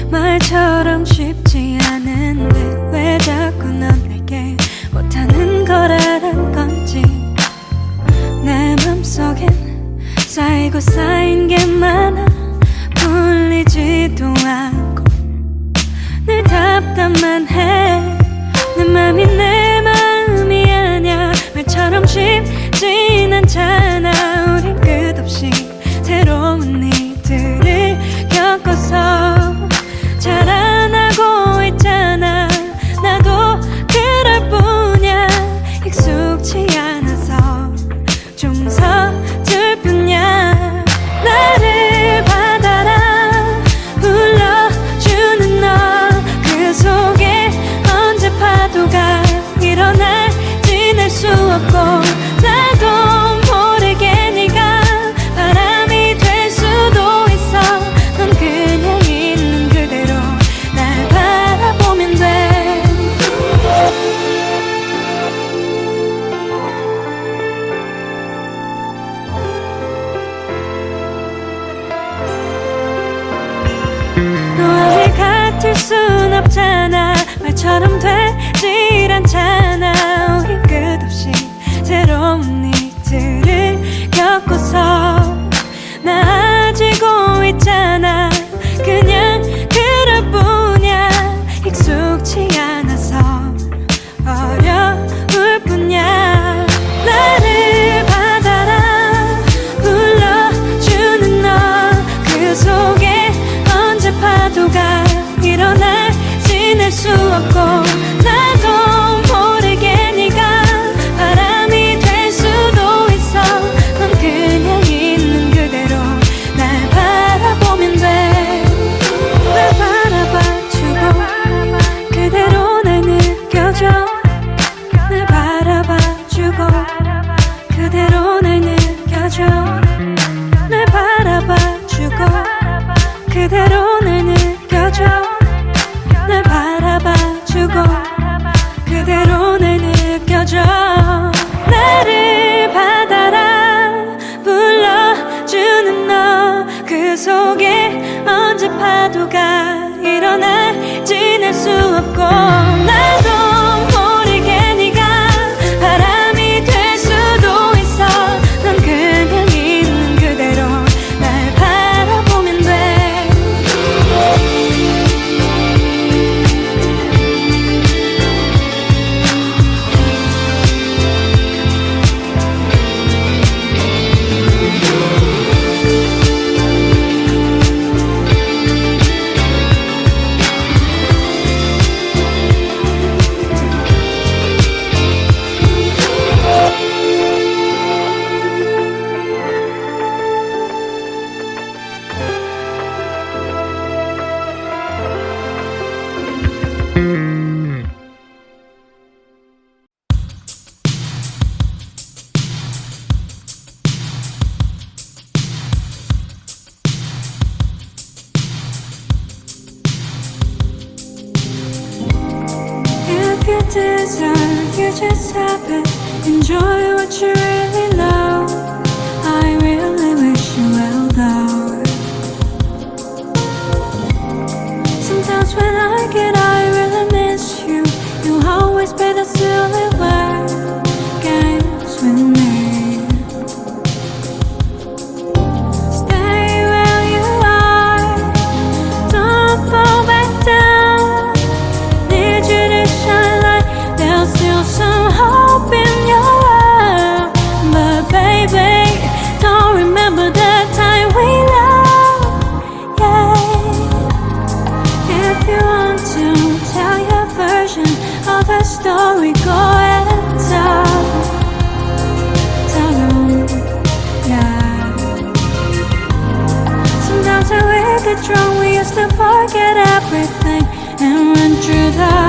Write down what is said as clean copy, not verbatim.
말처럼 쉽지 않은데 왜 자꾸 넌 내게 못하는 거라는 건지. 내 맘속엔 쌓이고 쌓인 게 많아 풀리지도 않고 늘 답답만 해. 내 맘이 내 마음이 아냐. 말처럼 쉽진 않잖아. 우린 끝없이 새로운 일들을 겪어서 자라나고 있잖아. 나도 그럴 뿐이야. 익숙치 않아서 좀 서툴 뿐이야. 나를 받아라 불러주는 너. 그 속에 언제 파도가 일어날지 낼 수 없고 나도 모르게 네가 바람이 될 수도 있어. 넌 그냥 있는 그대로 날 바라보면 돼. 너와 내 같을 순 없잖아. 말처럼 되질 않잖아. 우린 끝없이 새로운 일들을 겪고서 나아지고 있잖아. 그냥 그럴 뿐이야. 익숙치 않아서 어려울 뿐이야. 나를 받아라 불러주는 너. 그 속에 언제 파도가 일어날지 낼 수 없고 나도 모르게 네가 바람이 될 수도 있어. 넌 그냥 있는 그대로 날 바라보면 돼. 날 바라봐주고 그대로 날 느껴줘. 날 바라봐주고 그대로 날 느껴줘. 날 바라봐주고 그대로 날 느껴줘. 날 바라봐주고 그대로 날 느껴줘. 나를 받아라 불러주는 너. 그 속에 언제 파도가 일어날지 낼 수 없고 나도 모르게 네가 바람이 될 수도 있어. 넌 그냥 있는 그대로 날 바라보면 돼. If you deserve, you just have it. Enjoy what you really love. I really wish you well though. Sometimes when I get I really miss you. You always play the silly word games with me. Stay where you are. Don't fall back down. Need you to shine like there's still some hope in your world. But baby, don't remember the time we loved. Yeah. If you want to tell your version of the story, go ahead and tell them, yeah. Sometimes when we get drunk, we used to forget everything and run through the